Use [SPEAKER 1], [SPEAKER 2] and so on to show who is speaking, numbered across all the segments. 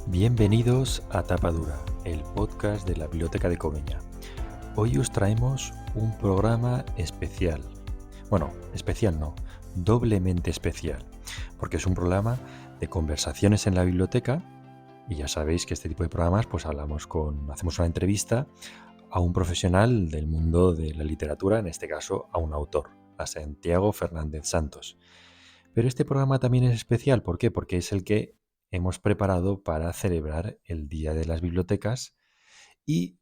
[SPEAKER 1] Bienvenidos a Tapa Dura, el podcast de la Biblioteca de Cobeña. Hoy os traemos un programa especial. Bueno, especial no, doblemente especial, porque es un programa de conversaciones en la biblioteca y ya sabéis que este tipo de programas pues hacemos una entrevista a un profesional del mundo de la literatura, en este caso a un autor, a Santiago Fernández Santos. Pero este programa también es especial, ¿por qué? Porque es el que hemos preparado para celebrar el Día de las Bibliotecas y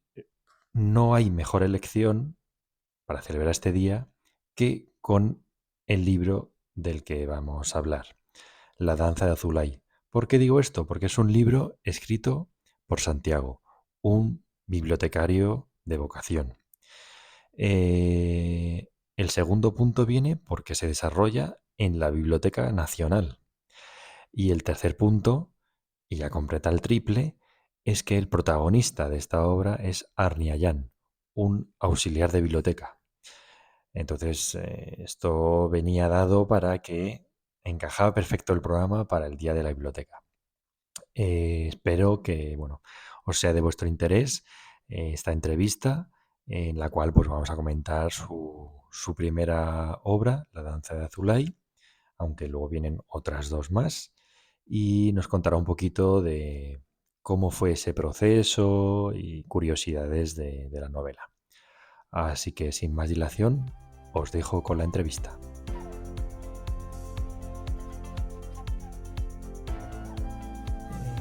[SPEAKER 1] no hay mejor elección para celebrar este día que con el libro del que vamos a hablar, La danza de Azulay. ¿Por qué digo esto? Porque es un libro escrito por Santiago, un bibliotecario de vocación. El segundo punto viene porque se desarrolla en la Biblioteca Nacional. Y el tercer punto, y ya completa el triple, es que el protagonista de esta obra es Arni Ayán, un auxiliar de biblioteca. Entonces, esto venía dado para que encajaba perfecto el programa para el Día de la Biblioteca. Espero que, os sea de vuestro interés esta entrevista en la cual pues, vamos a comentar su primera obra, La danza de Azulay, aunque luego vienen otras dos más, y nos contará un poquito de cómo fue ese proceso y curiosidades de la novela. Así que sin más dilación, os dejo con la entrevista.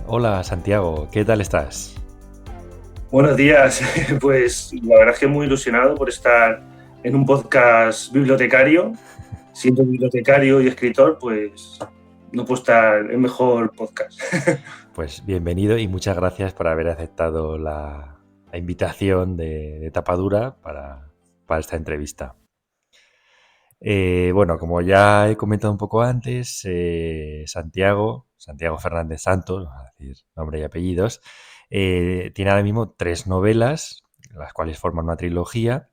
[SPEAKER 1] Hola Santiago, ¿qué tal estás?
[SPEAKER 2] Buenos días, pues la verdad es que muy ilusionado por estar en un podcast bibliotecario. Siendo bibliotecario y escritor, pues no puedo estar en mejor podcast.
[SPEAKER 1] Pues bienvenido y muchas gracias por haber aceptado la invitación de Tapadura para esta entrevista. Como ya he comentado un poco antes, Santiago Fernández Santos, vamos a decir nombre y apellidos, tiene ahora mismo 3 novelas, las cuales forman una trilogía: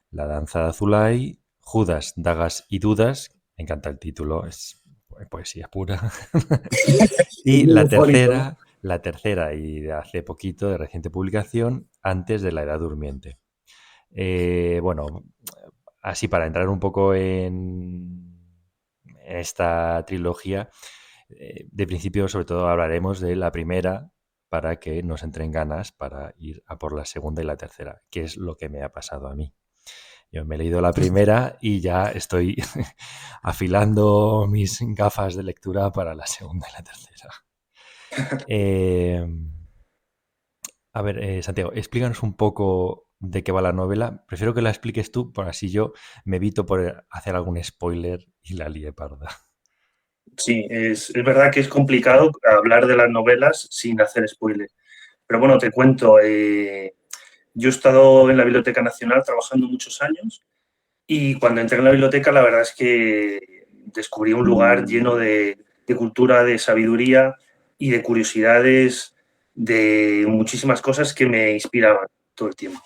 [SPEAKER 1] La danza de Azulay, Judas, dagas y dudas, me encanta el título, es poesía pura, y
[SPEAKER 2] Muy eufórico, ¿no?
[SPEAKER 1] la tercera y de hace poquito, de reciente publicación, Antes de la edad durmiente. Bueno, así para entrar un poco en esta trilogía, de principio sobre todo hablaremos de la primera para que nos entren ganas para ir a por la segunda y la tercera, que es lo que me ha pasado a mí. Yo me he leído la primera y ya estoy afilando mis gafas de lectura para la segunda y la tercera. Eh, Santiago, explícanos un poco de qué va la novela. Prefiero que la expliques tú, por así yo me evito por hacer algún spoiler y la líe parda.
[SPEAKER 2] Sí, es verdad que es complicado hablar de las novelas sin hacer spoiler. Pero bueno, te cuento, yo he estado en la Biblioteca Nacional trabajando muchos años y cuando entré en la biblioteca la verdad es que descubrí un lugar lleno de cultura, de sabiduría y de curiosidades, de muchísimas cosas que me inspiraban todo el tiempo.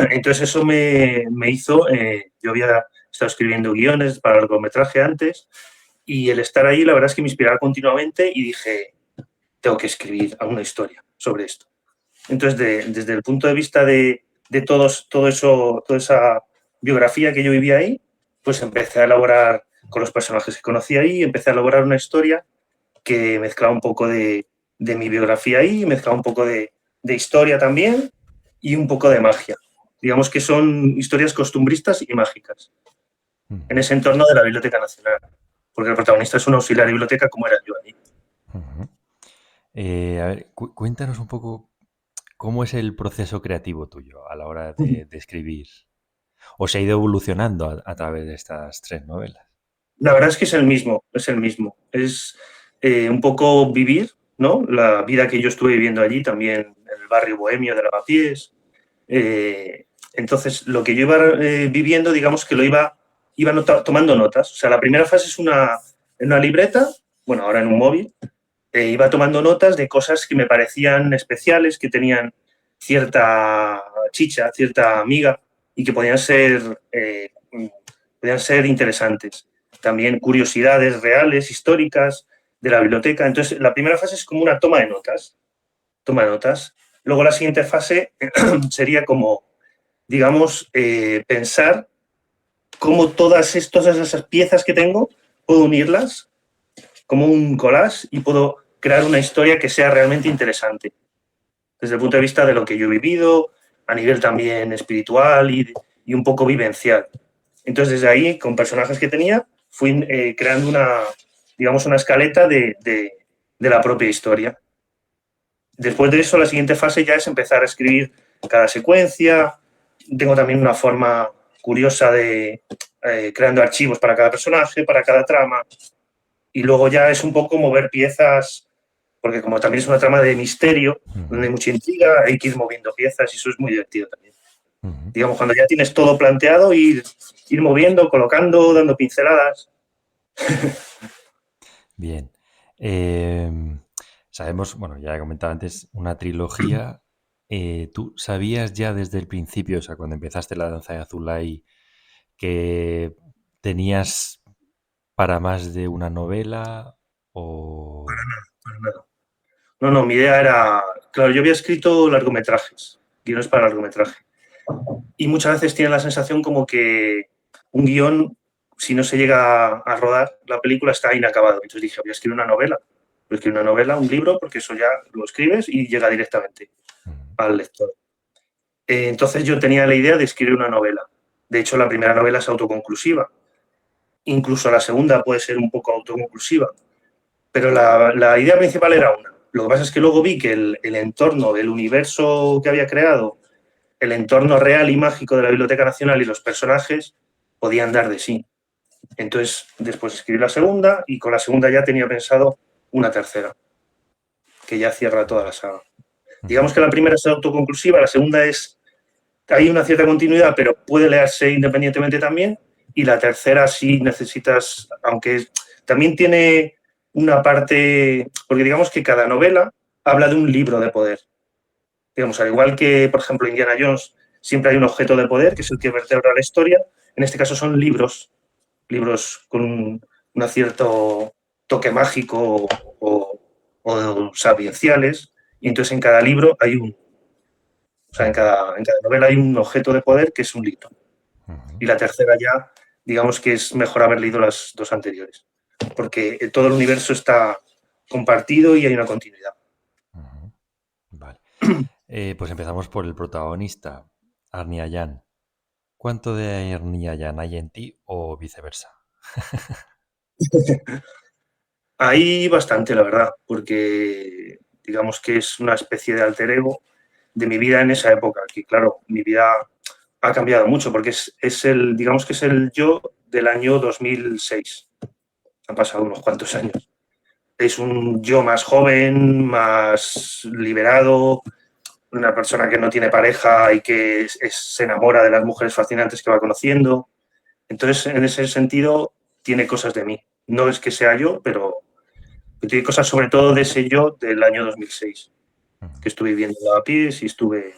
[SPEAKER 2] Entonces eso me hizo, yo había estado escribiendo guiones para largometraje antes y el estar ahí la verdad es que me inspiraba continuamente y dije, tengo que escribir alguna historia sobre esto. Entonces desde el punto de vista de todo eso, toda esa biografía que yo vivía ahí, pues empecé a elaborar con los personajes que conocí ahí, empecé a elaborar una historia que mezclaba un poco de mi biografía ahí, mezclaba un poco de historia también y un poco de magia. Digamos que son historias costumbristas y mágicas en
[SPEAKER 1] Ujú,
[SPEAKER 2] ese entorno de la Biblioteca Nacional, porque el protagonista es un auxiliar de biblioteca como era yo ahí.
[SPEAKER 1] ujú. A ver, cuéntanos un poco cómo es el proceso creativo tuyo a la hora de escribir. ¿O se ha ido evolucionando a través de estas 3 novelas?
[SPEAKER 2] La verdad es que es el mismo, es el mismo. Es un poco vivir, ¿no? La vida que yo estuve viviendo allí, también en el barrio bohemio de Lavapiés. Entonces, lo que yo iba viviendo, digamos que iba tomando notas. O sea, la primera fase es en una libreta, bueno, ahora en un móvil, iba tomando notas de cosas que me parecían especiales, que tenían cierta chicha, cierta amiga y que podían ser interesantes. También curiosidades reales, históricas de la biblioteca. Entonces, la primera fase es como una toma de notas. toma notas. Luego la siguiente fase sería como, digamos, pensar cómo todas esas piezas que tengo puedo unirlas como un collage y puedo crear una historia que sea realmente interesante. Desde el punto de vista de lo que yo he vivido, a nivel también espiritual y un poco vivencial. Entonces, desde ahí, con personajes que tenía, fui creando digamos, una escaleta de la propia historia. Después de eso, la siguiente fase ya es empezar a escribir cada secuencia. Tengo también una forma curiosa de creando archivos para cada personaje, para cada trama. Y luego ya es un poco mover piezas, porque como también es una trama de misterio, donde hay mucha intriga, hay que ir moviendo piezas y eso es muy divertido también. Digamos, cuando ya tienes todo planteado, ir moviendo, colocando, dando pinceladas.
[SPEAKER 1] Bien. Sabemos, bueno, ya he comentado antes, una trilogía. ¿Tú sabías ya desde el principio, o sea, cuando empezaste la danza de Azulay, que tenías para más de una novela o...?
[SPEAKER 2] Para nada. No, no, mi idea era, claro, yo había escrito largometrajes, guiones para largometraje. Y muchas veces tiene la sensación como que un guión, si no se llega a rodar, la película está inacabado. Entonces dije, voy a escribir una novela. Voy a escribir una novela, un libro, porque eso ya lo escribes y llega directamente al lector. Entonces yo tenía la idea de escribir una novela. De hecho, la primera novela es autoconclusiva. Incluso la segunda puede ser un poco autoconclusiva. Pero la idea principal era una. Lo que pasa es que luego vi que el entorno, el universo que había creado, el entorno real y mágico de la Biblioteca Nacional y los personajes podían dar de sí. Entonces, después escribí la segunda y con la segunda ya tenía pensado una tercera, que ya cierra toda la saga. Digamos que la primera es autoconclusiva, la segunda hay una cierta continuidad, pero puede leerse independientemente también, y la tercera sí necesitas, aunque también tiene una parte, porque digamos que cada novela habla de un libro de poder. Digamos, al igual que, por ejemplo, Indiana Jones, siempre hay un objeto de poder, que es el que vertebra la historia. En este caso son libros con un cierto toque mágico o sapienciales. Y entonces en cada libro hay o sea, en cada novela hay un objeto de poder que es un libro. Y la tercera ya, digamos que es mejor haber leído las dos anteriores, porque todo el universo está compartido y hay una continuidad.
[SPEAKER 1] Vale. Pues empezamos por el protagonista, Arnie Allan. ¿Cuánto de Arnie Allan hay en ti o viceversa?
[SPEAKER 2] Hay bastante, la verdad, porque digamos que es una especie de alter ego de mi vida en esa época, que claro, mi vida ha cambiado mucho, porque digamos que es el yo del año 2006. Han pasado unos cuantos años. Es un yo más joven, más liberado, una persona que no tiene pareja y que se enamora de las mujeres fascinantes que va conociendo. Entonces, en ese sentido, tiene cosas de mí. No es que sea yo, pero tiene cosas sobre todo de ese yo del año 2006, que estuve viviendo a pies y estuve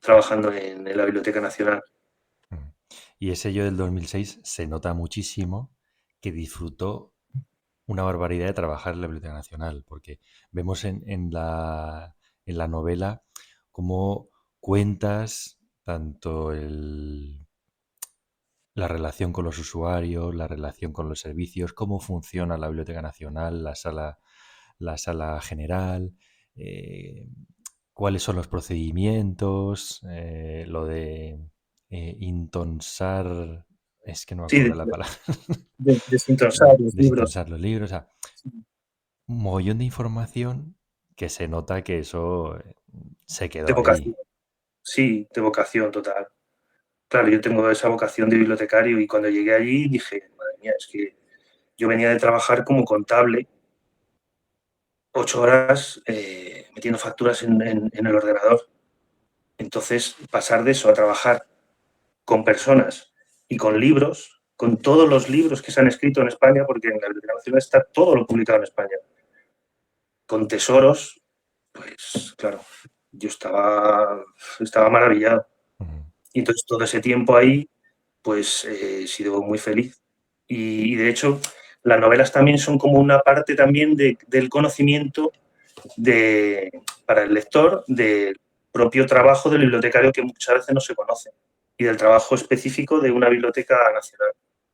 [SPEAKER 2] trabajando en la Biblioteca Nacional.
[SPEAKER 1] Y ese yo del 2006 se nota muchísimo que disfrutó una barbaridad de trabajar en la Biblioteca Nacional, porque vemos en la novela cómo cuentas tanto la relación con los usuarios, la relación con los servicios, cómo funciona la Biblioteca Nacional, la sala general, cuáles son los procedimientos, lo de intonsar, es que no me
[SPEAKER 2] Sí,
[SPEAKER 1] acuerdo la palabra,
[SPEAKER 2] desintonsar los libros.
[SPEAKER 1] desintonsar los libros, o sea, un mogollón de información que se nota que eso se
[SPEAKER 2] De
[SPEAKER 1] quedó
[SPEAKER 2] vocación.
[SPEAKER 1] ahí.
[SPEAKER 2] Sí, de vocación total. Claro, yo tengo esa vocación de bibliotecario y cuando llegué allí dije, madre mía, es que yo venía de trabajar como contable 8 horas metiendo facturas en el ordenador. Entonces, pasar de eso a trabajar con personas y con libros, con todos los libros que se han escrito en España, porque en la Biblioteca Nacional está todo lo publicado en España, con tesoros, pues claro, yo estaba maravillado. Y entonces todo ese tiempo ahí, pues he sido muy feliz. Y de hecho, las novelas también son como una parte también del conocimiento de, para el lector del propio trabajo del bibliotecario que muchas veces no se conoce y del trabajo específico de una biblioteca nacional.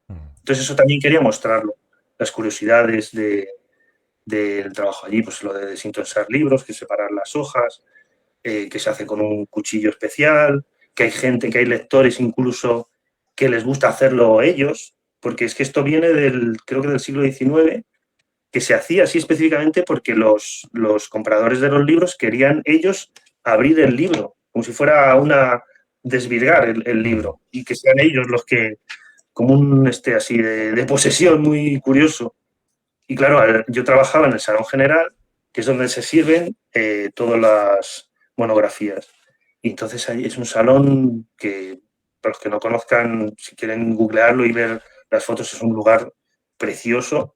[SPEAKER 2] Entonces eso también quería mostrarlo, las curiosidades del trabajo allí, pues lo de desintoxar libros, que separar las hojas, que se hace con un cuchillo especial, que hay gente, que hay lectores incluso que les gusta hacerlo ellos, porque es que esto viene creo que del siglo XIX, que se hacía así específicamente porque los compradores de los libros querían ellos abrir el libro, como si fuera desvirgar el libro, y que sean ellos los que, como un así de posesión muy curioso. Y claro, yo trabajaba en el Salón General, que es donde se sirven todas las monografías. Y entonces ahí es un salón que, para los que no conozcan, si quieren googlearlo y ver las fotos, es un lugar precioso.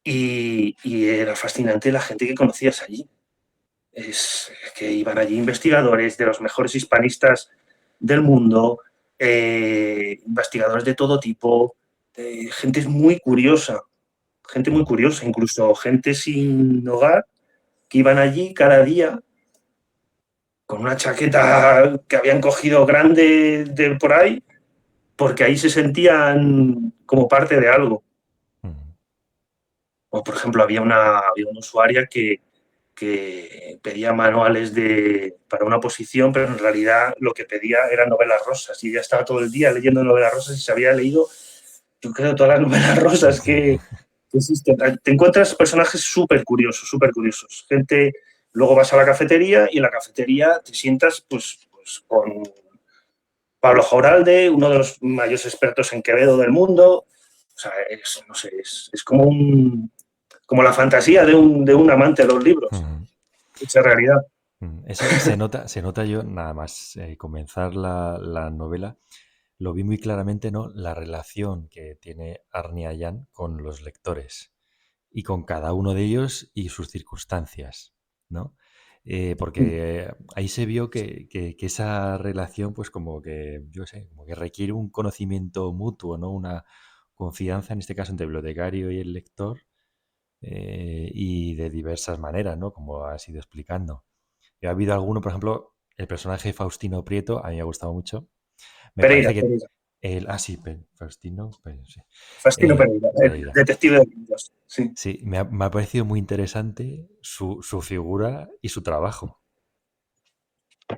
[SPEAKER 2] Y era fascinante la gente que conocías allí. Es que iban allí investigadores de los mejores hispanistas del mundo, investigadores de todo tipo, gente muy curiosa, incluso gente sin hogar que iban allí cada día con una chaqueta que habían cogido grande de por ahí, porque ahí se sentían como parte de algo. O, por ejemplo, había una usuaria que pedía manuales para una posición, pero en realidad lo que pedía eran novelas rosas y ella estaba todo el día leyendo novelas rosas y se había leído, yo creo, todas las novelas rosas que existen. Te encuentras personajes súper curiosos. Gente, luego vas a la cafetería y en la cafetería te sientas pues con Pablo Jauralde, uno de los mayores expertos en Quevedo del mundo. O sea, no sé, es como la fantasía de un amante de los libros. Hecha realidad.
[SPEAKER 1] Eso se nota yo, nada más comenzar la novela, lo vi muy claramente, ¿no? La relación que tiene Arnie Allan con los lectores y con cada uno de ellos y sus circunstancias, ¿no? Porque ahí se vio que esa relación, pues como que, yo sé, como que requiere un conocimiento mutuo, ¿no? Una confianza, en este caso, entre el bibliotecario y el lector, y de diversas maneras, ¿no? Como has ido explicando. Y ha habido alguno, por ejemplo, el personaje de Faustino Prieto, a mí me ha gustado mucho. Me parece que
[SPEAKER 2] Pereira.
[SPEAKER 1] sí, Faustino, sí.
[SPEAKER 2] Faustino Pereira, el
[SPEAKER 1] Pereira.
[SPEAKER 2] detective de libros. Sí.
[SPEAKER 1] Sí, me ha parecido muy interesante su figura y su trabajo.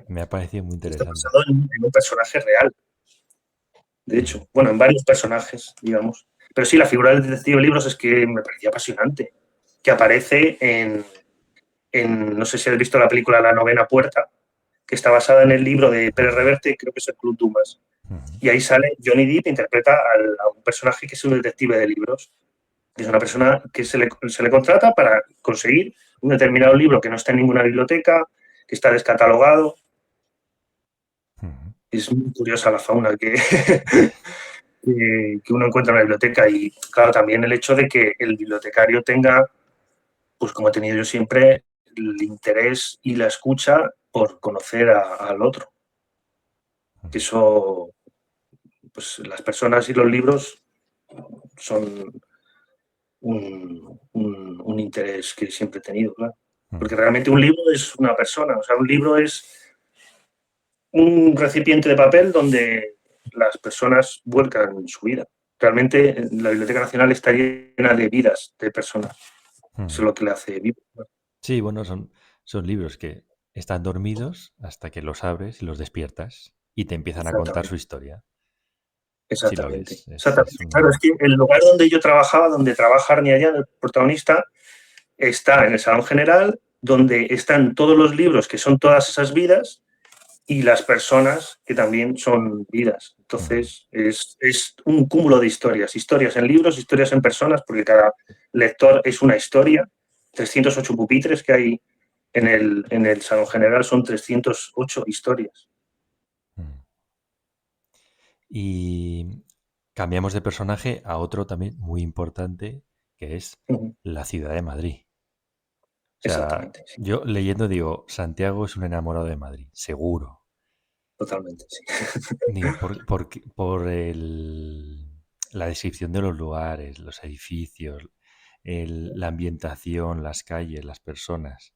[SPEAKER 1] Me ha parecido muy
[SPEAKER 2] Está
[SPEAKER 1] interesante.
[SPEAKER 2] basado en un personaje real, de hecho. Bueno, en varios personajes, digamos. Pero sí, la figura del detective de libros es que me parecía apasionante. Que aparece no sé si has visto la película La novena puerta, que está basada en el libro de Pérez Reverte, creo que es el Club Dumas. Y ahí sale Johnny Depp, interpreta a un personaje que es un detective de libros. Que es una persona que se le contrata para conseguir un determinado libro que no está en ninguna biblioteca, que está descatalogado. Es muy curiosa la fauna que uno encuentra en la biblioteca y, claro, también el hecho de que el bibliotecario tenga, pues como he tenido yo siempre, el interés y la escucha por conocer al otro. Que eso, pues las personas y los libros son un interés que siempre he tenido, claro. Porque realmente un libro es una persona, o sea, un libro es un recipiente de papel donde las personas vuelcan su vida. Realmente la Biblioteca Nacional está llena de vidas de personas. Eso es lo que le hace vivo.
[SPEAKER 1] Sí, bueno, son libros que están dormidos hasta que los abres y los despiertas y te empiezan a contar su
[SPEAKER 2] Exactamente.
[SPEAKER 1] historia. Si lo
[SPEAKER 2] Exactamente.
[SPEAKER 1] ves, es
[SPEAKER 2] Exactamente. Claro, es
[SPEAKER 1] un...
[SPEAKER 2] que el lugar donde yo trabajaba, donde trabaja Arnie Allan, el protagonista, está en el Salón General, donde están todos los libros que son todas esas vidas y las personas que también son vidas. Entonces, es un cúmulo de historias en libros, historias en personas, porque cada lector es una historia. 308 pupitres que hay en el Salón General son 308 historias.
[SPEAKER 1] Y cambiamos de personaje a otro también muy importante, que es la ciudad de Madrid. O sea,
[SPEAKER 2] Exactamente, sí.
[SPEAKER 1] yo leyendo digo, Santiago es un enamorado de Madrid, seguro.
[SPEAKER 2] Totalmente, sí.
[SPEAKER 1] Digo, por la descripción de los lugares, los edificios, la ambientación, las calles, las personas.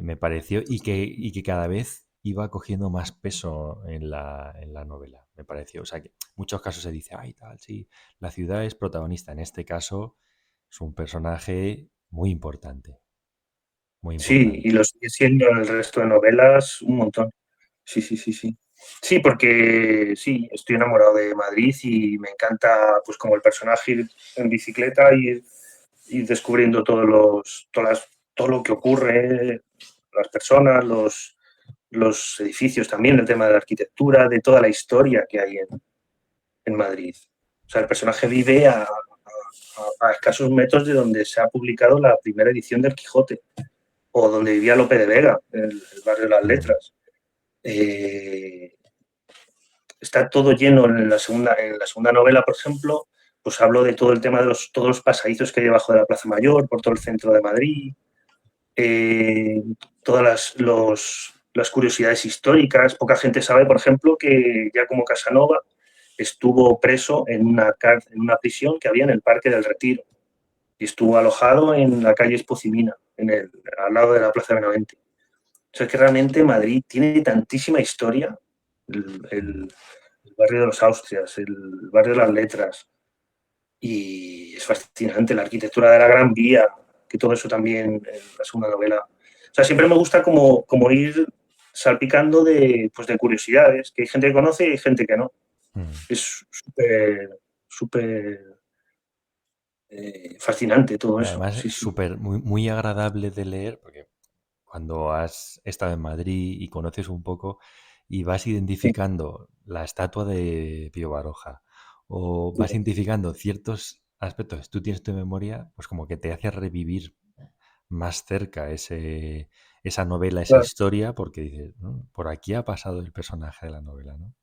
[SPEAKER 1] Me pareció, y que cada vez iba cogiendo más peso en la novela, me pareció. O sea, que en muchos casos se dice, ay, tal, sí, la ciudad es protagonista. En este caso es un personaje muy importante, muy
[SPEAKER 2] Sí, y
[SPEAKER 1] importante.
[SPEAKER 2] lo sigue siendo en el resto de novelas un montón. Sí, sí, sí, sí. Sí, porque sí, estoy enamorado de Madrid y me encanta, pues como el personaje ir en bicicleta y descubriendo todo lo que ocurre, las personas, los edificios también, el tema de la arquitectura, de toda la historia que hay en Madrid. O sea, el personaje vive a escasos metros de donde se ha publicado la primera edición del Quijote o donde vivía Lope de Vega, el barrio de las
[SPEAKER 1] Mm,
[SPEAKER 2] Letras. Está todo lleno en la segunda novela, por ejemplo, pues hablo de todo el tema de todos los pasadizos que hay debajo de la Plaza Mayor, por todo el centro de Madrid, eh, todas las curiosidades históricas. Poca gente sabe, por ejemplo, que Giacomo Casanova estuvo preso en una prisión que había en el Parque del Retiro y estuvo alojado en la calle Espocimina, al lado de la Plaza Benavente. O sea, es que realmente Madrid tiene tantísima historia, el,
[SPEAKER 1] mm.
[SPEAKER 2] el- el barrio de los Austrias, el barrio de las Letras, y es fascinante la arquitectura de la Gran Vía, que todo eso también en la segunda novela. O sea, siempre me gusta como ir salpicando pues de curiosidades, que hay gente que conoce y hay gente que no.
[SPEAKER 1] Mm.
[SPEAKER 2] Es súper fascinante todo eso,
[SPEAKER 1] Además,
[SPEAKER 2] sí,
[SPEAKER 1] es
[SPEAKER 2] sí.
[SPEAKER 1] súper, muy, muy agradable de leer, porque cuando has estado en Madrid y conoces un poco y vas
[SPEAKER 2] Sí,
[SPEAKER 1] identificando la estatua de Pío Baroja o
[SPEAKER 2] sí,
[SPEAKER 1] vas identificando ciertos aspectos, tú tienes tu memoria, pues como que te hace revivir más cerca esa novela, esa
[SPEAKER 2] claro.
[SPEAKER 1] historia, porque dices, "Mm, por aquí ha pasado el personaje de la novela, ¿no?".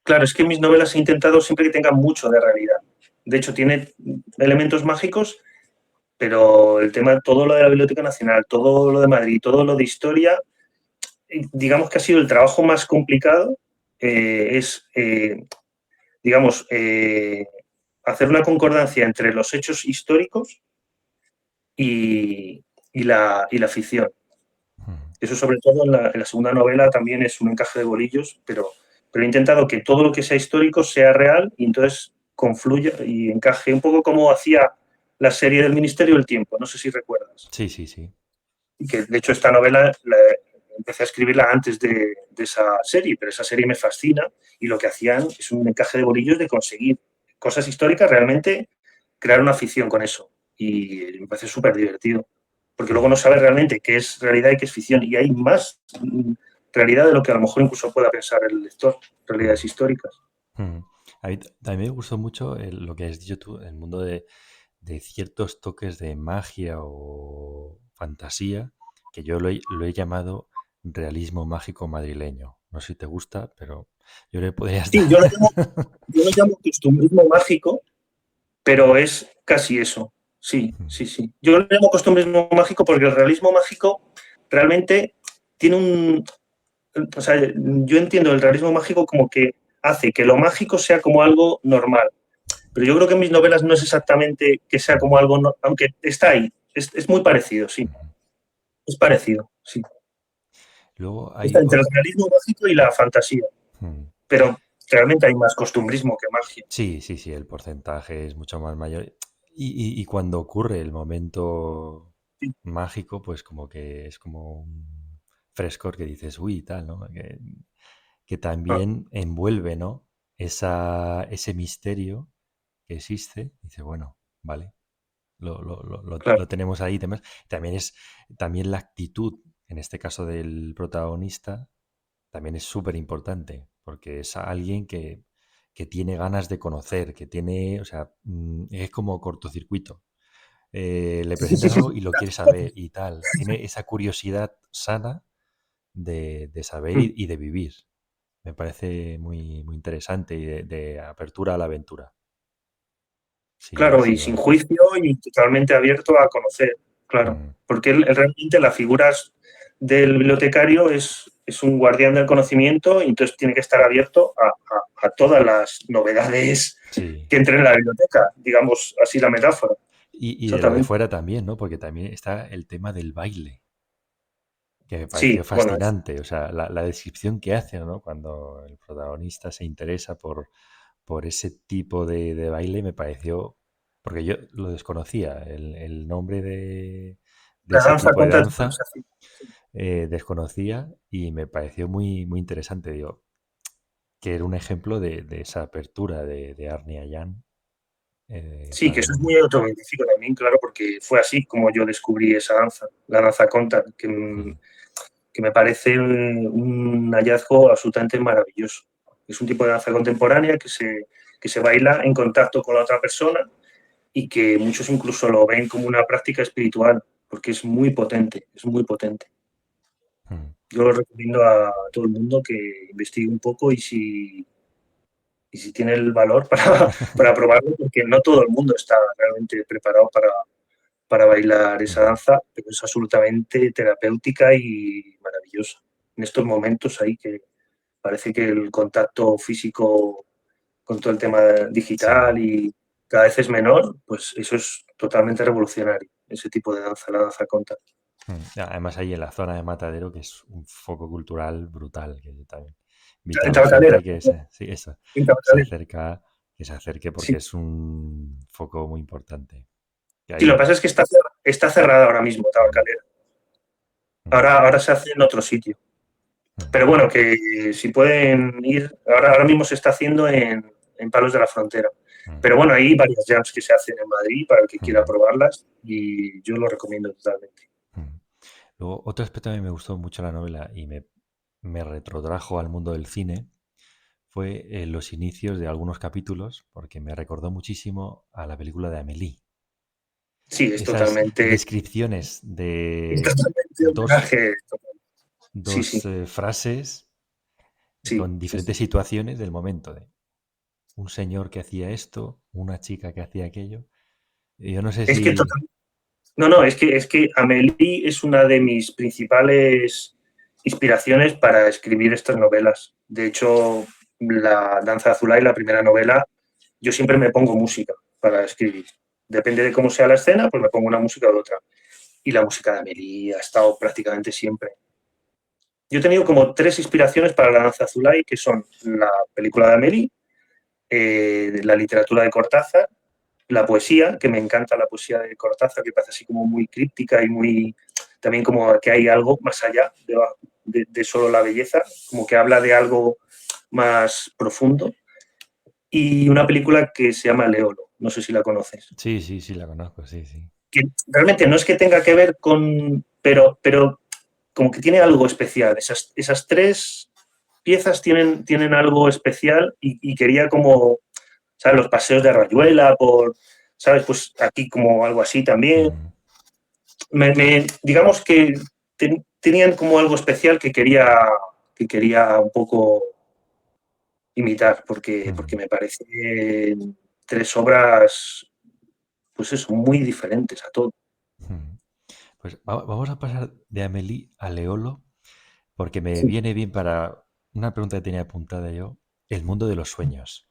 [SPEAKER 2] Claro, es que mis novelas he intentado siempre que tengan mucho de realidad. De hecho, tiene elementos mágicos, pero el tema, todo lo de la Biblioteca Nacional, todo lo de Madrid, todo lo de historia, digamos que ha sido el trabajo más complicado, es, digamos, hacer una concordancia entre los hechos históricos y, y la ficción.
[SPEAKER 1] Mm.
[SPEAKER 2] Eso sobre todo en la segunda novela también es un encaje de bolillos, pero he intentado que todo lo que sea histórico sea real y entonces confluya y encaje un poco como hacía la serie del Ministerio del Tiempo, no sé si recuerdas.
[SPEAKER 1] Sí, sí, sí.
[SPEAKER 2] Y que de hecho esta novela empecé a escribirla antes de esa serie, pero esa serie me fascina y lo que hacían es un encaje de bolillos de conseguir cosas históricas, realmente crear una ficción con eso. Y me parece súper divertido, porque luego
[SPEAKER 1] Mm.
[SPEAKER 2] no sabes realmente qué es realidad y qué es ficción. Y hay más realidad de lo que a lo mejor incluso pueda pensar el lector, realidades
[SPEAKER 1] Mm.
[SPEAKER 2] históricas.
[SPEAKER 1] Mm. A mí también me gustó mucho lo que has dicho tú, el mundo de ciertos toques de magia o fantasía, que yo lo he llamado realismo mágico madrileño. No sé si te gusta, pero yo le podría estar.
[SPEAKER 2] Sí, yo lo llamo costumbrismo mágico, pero es casi eso. Sí, sí, sí. Yo lo llamo costumbrismo mágico porque el realismo mágico realmente tiene un... O sea, yo entiendo el realismo mágico como que hace que lo mágico sea como algo normal. Pero yo creo que en mis novelas no es exactamente que sea como algo, aunque está ahí, es muy parecido, sí, es parecido, sí.
[SPEAKER 1] Luego
[SPEAKER 2] Está
[SPEAKER 1] hay.
[SPEAKER 2] entre el realismo mágico y la fantasía, pero realmente hay más costumbrismo que magia.
[SPEAKER 1] Sí, sí, sí, el porcentaje es mucho más mayor. Y cuando ocurre el momento
[SPEAKER 2] Sí.
[SPEAKER 1] mágico, pues como que es como un frescor que dices, uy, tal, ¿no? Que
[SPEAKER 2] Ah,
[SPEAKER 1] también envuelve, ¿no? Ese misterio que existe. Dice, bueno, vale, lo
[SPEAKER 2] claro,
[SPEAKER 1] tenemos ahí. También la actitud, en este caso del protagonista, también es súper importante, porque es alguien que tiene ganas de conocer, que tiene, o sea, es como cortocircuito. Le presentas algo y lo quiere saber y tal. Tiene esa curiosidad sana de saber y de vivir. Me parece muy, muy interesante y de apertura a la aventura. Sí,
[SPEAKER 2] claro, y
[SPEAKER 1] sí,
[SPEAKER 2] sin
[SPEAKER 1] va.
[SPEAKER 2] juicio y totalmente abierto a conocer, claro,
[SPEAKER 1] Mm.
[SPEAKER 2] porque realmente la figura del bibliotecario es un guardián del conocimiento y entonces tiene que estar abierto a todas las novedades
[SPEAKER 1] Sí.
[SPEAKER 2] que entren en la biblioteca, digamos así la metáfora.
[SPEAKER 1] Y de lo de
[SPEAKER 2] Exactamente.
[SPEAKER 1] fuera también, ¿no? Porque también está el tema del baile. que me pareció
[SPEAKER 2] Sí, bueno,
[SPEAKER 1] fascinante. O sea, la descripción que hace, ¿no? Cuando el protagonista se interesa por ese tipo de baile me pareció, porque yo lo desconocía, el nombre de
[SPEAKER 2] la
[SPEAKER 1] ese
[SPEAKER 2] danza
[SPEAKER 1] tipo de
[SPEAKER 2] conta es
[SPEAKER 1] danza
[SPEAKER 2] así.
[SPEAKER 1] desconocía y me pareció muy, muy interesante, digo, que era un ejemplo de esa apertura de Arnie Allan
[SPEAKER 2] Sí,
[SPEAKER 1] para
[SPEAKER 2] que
[SPEAKER 1] el
[SPEAKER 2] eso es muy
[SPEAKER 1] mundo.
[SPEAKER 2] autobiográfico también, claro, porque fue así como yo descubrí esa danza, la danza conta,
[SPEAKER 1] Ujú,
[SPEAKER 2] que me parece un hallazgo absolutamente maravilloso. Es un tipo de danza contemporánea que se baila en contacto con la otra persona y que muchos incluso lo ven como una práctica espiritual, porque es muy potente, es muy potente.
[SPEAKER 1] ujú.
[SPEAKER 2] Yo lo recomiendo a todo el mundo que investigue un poco y si tiene el valor para probarlo, porque no todo el mundo está realmente preparado para bailar esa
[SPEAKER 1] Ujú.
[SPEAKER 2] danza, pero es absolutamente terapéutica y maravillosa. En estos momentos ahí que parece que el contacto físico con todo el tema
[SPEAKER 1] Sí.
[SPEAKER 2] digital y cada vez es menor, pues eso es totalmente revolucionario, ese tipo de danza, la danza conta.
[SPEAKER 1] Además, ahí en la zona de Matadero, que es un foco cultural brutal, que yo también invito a
[SPEAKER 2] En
[SPEAKER 1] la
[SPEAKER 2] Tabacalera,
[SPEAKER 1] gente que se, sí, eso,
[SPEAKER 2] en
[SPEAKER 1] se
[SPEAKER 2] Tabacalera.
[SPEAKER 1] acerca, que se acerque
[SPEAKER 2] Sí.
[SPEAKER 1] porque es un foco muy importante. Que
[SPEAKER 2] Sí, lo que
[SPEAKER 1] ahí,
[SPEAKER 2] pasa es que está cerrada ahora mismo
[SPEAKER 1] mm,
[SPEAKER 2] Tabacalera.
[SPEAKER 1] mm,
[SPEAKER 2] Ahora se hace en otro sitio.
[SPEAKER 1] mm,
[SPEAKER 2] Pero bueno, que si pueden ir, ahora mismo se está haciendo en Palos de la Frontera.
[SPEAKER 1] mm,
[SPEAKER 2] Pero bueno, hay varias jams que se hacen en Madrid para el que quiera
[SPEAKER 1] mm,
[SPEAKER 2] probarlas y yo lo recomiendo totalmente.
[SPEAKER 1] mm. Luego, otro aspecto que me gustó mucho la novela y me retrotrajo al mundo del cine fue los inicios de algunos capítulos, porque me recordó muchísimo a la película de Amélie.
[SPEAKER 2] Sí,
[SPEAKER 1] Esas descripciones
[SPEAKER 2] es
[SPEAKER 1] de
[SPEAKER 2] totalmente
[SPEAKER 1] dos,
[SPEAKER 2] homenaje. Sí,
[SPEAKER 1] dos
[SPEAKER 2] sí.
[SPEAKER 1] frases
[SPEAKER 2] Sí,
[SPEAKER 1] con
[SPEAKER 2] sí,
[SPEAKER 1] diferentes
[SPEAKER 2] sí.
[SPEAKER 1] situaciones del momento de un señor que hacía esto, una chica que hacía aquello. Y yo no sé
[SPEAKER 2] Es que
[SPEAKER 1] si...
[SPEAKER 2] no, no, es que Amélie es una de mis principales inspiraciones para escribir estas novelas. De hecho, La Danza de Azulay, la primera novela, yo siempre me pongo música para escribir. Depende de cómo sea la escena, pues me pongo una música u otra. Y la música de Amélie ha estado prácticamente siempre. Yo he tenido como tres inspiraciones para La Danza de Azulay, que son la película de Amélie, la literatura de Cortázar, la poesía, que me encanta la poesía de Cortázar, que parece así como muy críptica y muy también como que hay algo más allá de solo la belleza, como que habla de algo más profundo. Y una película que se llama Leolo, no sé si la conoces.
[SPEAKER 1] Sí, sí, sí, la conozco, sí, sí.
[SPEAKER 2] Que realmente no es que tenga que ver con, pero como que tiene algo especial. Esas tres piezas tienen algo especial y quería como, ¿sabes? Los paseos de Rayuela, ¿sabes? Pues aquí como algo así también.
[SPEAKER 1] Mm,
[SPEAKER 2] Digamos que tenían como algo especial que quería un poco imitar, porque
[SPEAKER 1] mm,
[SPEAKER 2] me parecen tres obras, pues eso, muy diferentes a todo.
[SPEAKER 1] mm. Pues vamos a pasar de Amélie a Leolo, porque me
[SPEAKER 2] Sí,
[SPEAKER 1] viene bien para una pregunta que tenía apuntada yo, el mundo de los sueños,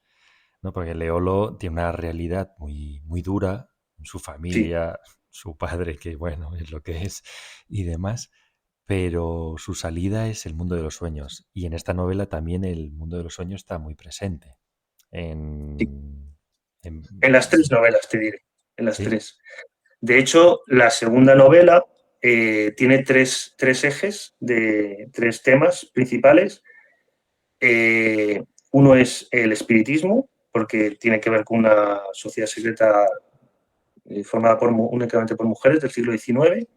[SPEAKER 1] ¿no? Porque Leolo tiene una realidad muy, muy dura, su
[SPEAKER 2] sí.
[SPEAKER 1] familia, su padre, que bueno, es lo que es, y demás, pero su salida es el mundo de los sueños. Y en esta novela también el mundo de los sueños está muy presente.
[SPEAKER 2] Sí.
[SPEAKER 1] En,
[SPEAKER 2] En las tres
[SPEAKER 1] sí,
[SPEAKER 2] novelas, te diré, en las
[SPEAKER 1] sí,
[SPEAKER 2] tres. De hecho, la segunda novela tiene tres ejes de tres temas principales. Uno es el espiritismo, porque tiene que ver con una sociedad secreta formada únicamente por mujeres del siglo XIX.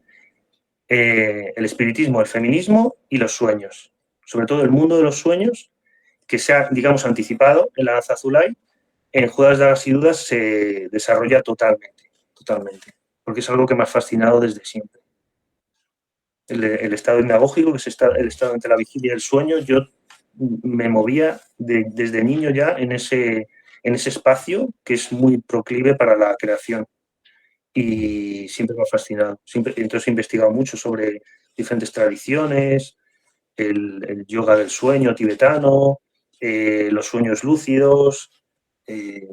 [SPEAKER 2] El espiritismo, el feminismo y los sueños. Sobre todo el mundo de los sueños, que se ha, digamos, anticipado en la danza Azulay, en Judas, Dagas y Dudas se desarrolla totalmente, totalmente, porque es algo que me ha fascinado desde siempre. El estado indagógico, que es el
[SPEAKER 1] mm,
[SPEAKER 2] estado entre la vigilia y el sueño, yo me movía desde niño ya en ese espacio que es muy proclive para la creación
[SPEAKER 1] mm,
[SPEAKER 2] y siempre me ha fascinado. Entonces he investigado mucho sobre diferentes tradiciones, el yoga del sueño tibetano, los sueños lúcidos. eh,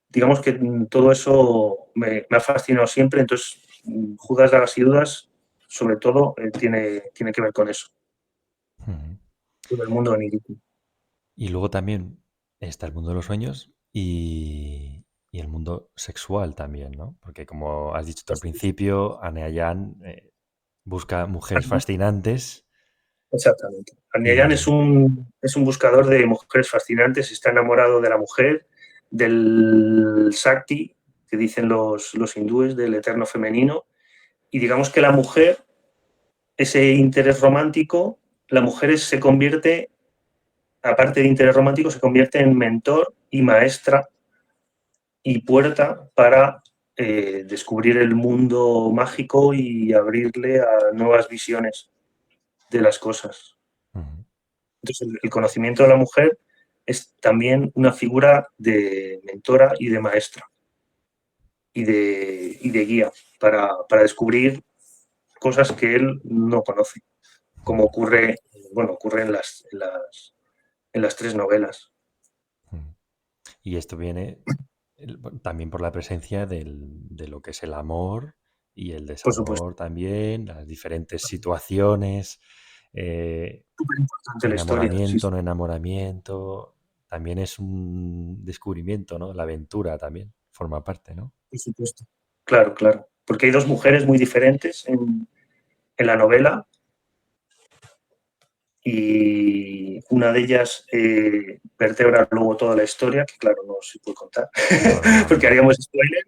[SPEAKER 2] digamos que todo eso me ha fascinado siempre. Entonces, Judas, Dagas y Dudas sobre todo, tiene que ver con eso,
[SPEAKER 1] Ujú.
[SPEAKER 2] con el mundo onírico.
[SPEAKER 1] Y luego también está el mundo de los sueños y el mundo sexual también, ¿no? Porque como has dicho tú
[SPEAKER 2] Por
[SPEAKER 1] al
[SPEAKER 2] supuesto.
[SPEAKER 1] principio, Anne Yan busca mujeres fascinantes
[SPEAKER 2] Exactamente. Agnieszka
[SPEAKER 1] y...
[SPEAKER 2] es un buscador de mujeres fascinantes, está enamorado de la mujer, del Shakti, que dicen los hindúes, del eterno femenino, y digamos que la mujer, ese interés romántico, la mujer se convierte, aparte de interés romántico, se convierte en mentor y maestra y puerta para descubrir el mundo mágico y abrirle a nuevas visiones de las cosas.
[SPEAKER 1] Ujú,
[SPEAKER 2] Entonces, el conocimiento de la mujer es también una figura de mentora y de maestra y de guía para descubrir cosas que él no conoce, como
[SPEAKER 1] ujú,
[SPEAKER 2] ocurre, bueno, ocurre en las tres novelas.
[SPEAKER 1] ujú. Y esto viene también por la presencia de lo que es el amor y el
[SPEAKER 2] Por supuesto,
[SPEAKER 1] desamor también, las diferentes situaciones, eh,
[SPEAKER 2] súper importante la historia, sí,
[SPEAKER 1] enamoramiento,
[SPEAKER 2] sí,
[SPEAKER 1] no enamoramiento. También es un descubrimiento, ¿no? La aventura también forma parte, ¿no?
[SPEAKER 2] por supuesto. Claro, claro. Porque hay dos mujeres muy diferentes en la novela y una de ellas vertebra luego toda la historia, que claro, no se puede contar,
[SPEAKER 1] No, no, no,
[SPEAKER 2] porque
[SPEAKER 1] no.
[SPEAKER 2] haríamos spoiler,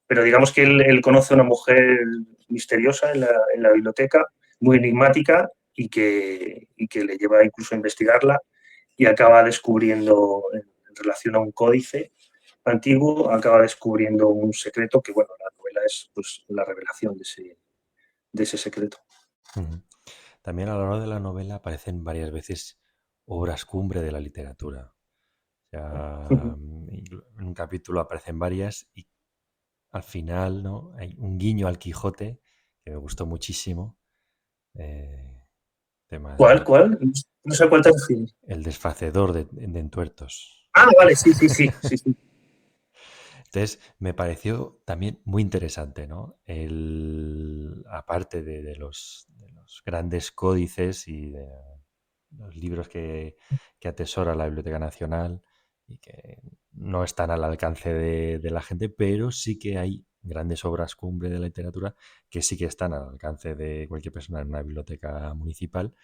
[SPEAKER 2] pero digamos que él conoce a una mujer misteriosa en la biblioteca, muy enigmática, y que le lleva incluso a investigarla y acaba descubriendo, en relación a un códice antiguo, acaba descubriendo un secreto que, bueno, la novela es pues, la revelación de ese secreto.
[SPEAKER 1] Ujú. También a lo largo de la novela aparecen varias veces obras cumbre de la literatura. O sea, en un capítulo aparecen varias y al final, ¿no? Hay un guiño al Quijote que me gustó muchísimo. Tema
[SPEAKER 2] ¿Cuál?
[SPEAKER 1] de
[SPEAKER 2] ¿Cuál? No sé a cuál te refieres.
[SPEAKER 1] el desfacedor de entuertos.
[SPEAKER 2] Ah, vale, sí, sí, sí, sí, sí.
[SPEAKER 1] Entonces, me pareció también muy interesante, ¿no? Aparte de los grandes códices y de los libros que atesora la Biblioteca Nacional y que no están al alcance de la gente, pero sí que hay grandes obras cumbre de la literatura que sí que están al alcance de cualquier persona en una biblioteca municipal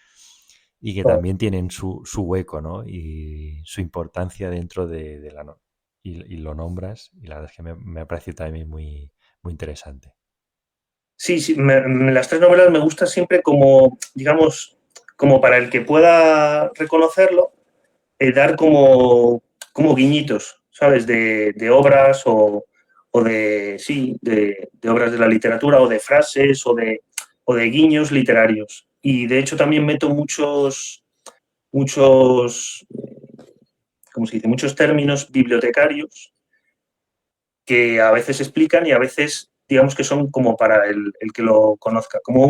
[SPEAKER 1] y que también tienen su hueco, ¿no? Y su importancia dentro de la, y lo nombras y la verdad es que me ha parecido también muy, muy interesante.
[SPEAKER 2] Sí, sí, las tres novelas me gustan siempre como, digamos, como para el que pueda reconocerlo, dar como guiñitos, ¿sabes? De obras o de, sí, de obras de la literatura o de frases o de guiños literarios. Y de hecho también meto muchos, ¿cómo se dice? Muchos términos bibliotecarios que a veces explican y a veces digamos que son como para el que lo conozca, como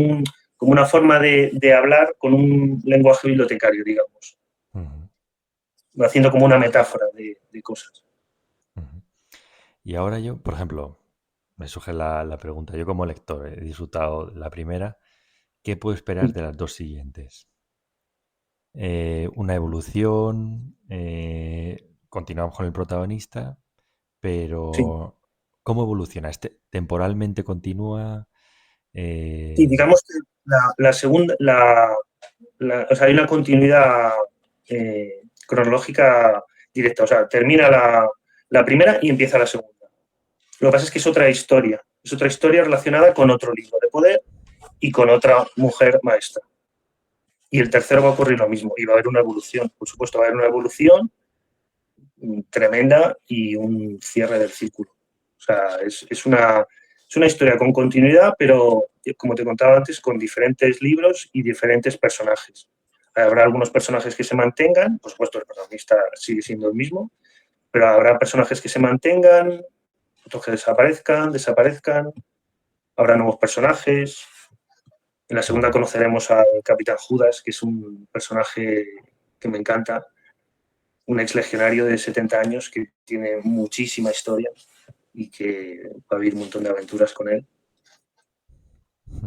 [SPEAKER 2] una forma de hablar con un lenguaje bibliotecario, digamos,
[SPEAKER 1] Ujú,
[SPEAKER 2] haciendo como una metáfora de cosas.
[SPEAKER 1] ujú. Y ahora yo, por ejemplo, me surge la pregunta, yo como lector he disfrutado la primera, ¿qué puedo esperar de las dos siguientes? Una evolución, continuamos con el protagonista,
[SPEAKER 2] Sí,
[SPEAKER 1] pero ¿cómo evoluciona? ¿Temporalmente continúa?
[SPEAKER 2] sí
[SPEAKER 1] Eh,
[SPEAKER 2] digamos que la segunda, o sea, hay una continuidad cronológica directa, o sea, termina la primera y empieza la segunda. Lo que pasa es que es otra historia relacionada con otro libro de poder y con otra mujer maestra. Y el tercero va a ocurrir lo mismo y va a haber una evolución. Por supuesto, va a haber una evolución tremenda y un cierre del círculo. O sea, es una historia con continuidad, pero como te contaba antes, con diferentes libros y diferentes personajes. Habrá algunos personajes que se mantengan, por supuesto, el protagonista sigue siendo el mismo, pero habrá personajes que se mantengan, otros que desaparezcan, habrá nuevos personajes. En la segunda
[SPEAKER 1] ujú,
[SPEAKER 2] conoceremos al Capitán Judas, que es un personaje que me encanta, un ex legionario de 70 años que tiene muchísima historia y que va a vivir un montón de aventuras con él.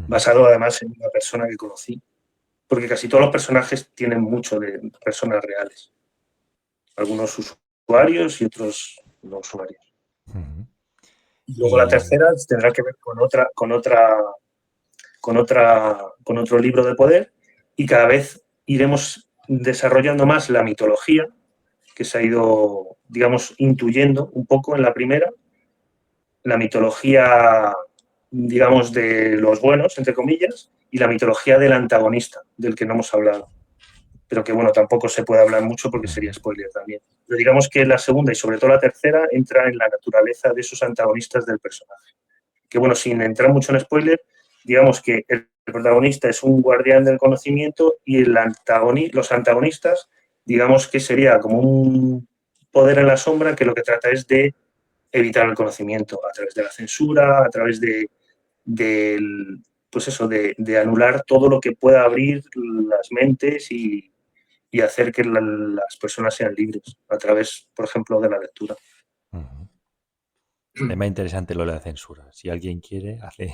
[SPEAKER 2] basado además en una persona que conocí, porque casi todos los personajes tienen mucho de personas reales, algunos usuarios y otros no usuarios.
[SPEAKER 1] Ujú.
[SPEAKER 2] Y luego la
[SPEAKER 1] Y
[SPEAKER 2] tercera tendrá que ver con otro libro de poder, y cada vez iremos desarrollando más la mitología que se ha ido, digamos, intuyendo un poco en la primera, la mitología, digamos, de los buenos, entre comillas, y la mitología del antagonista, del que no hemos hablado. Pero que, bueno, tampoco se puede hablar mucho porque sería spoiler también. Pero digamos que la segunda y sobre todo la tercera entra en la naturaleza de esos antagonistas del personaje. Que, bueno, sin entrar mucho en spoiler, digamos que el protagonista es un guardián del conocimiento y los antagonistas, digamos que sería como un poder en la sombra que lo que trata es de evitar el conocimiento a través de la censura, a través pues eso, de anular todo lo que pueda abrir las mentes y hacer que las personas sean libres a través, por ejemplo, de la lectura.
[SPEAKER 1] tema interesante lo de la censura. Si alguien quiere, hace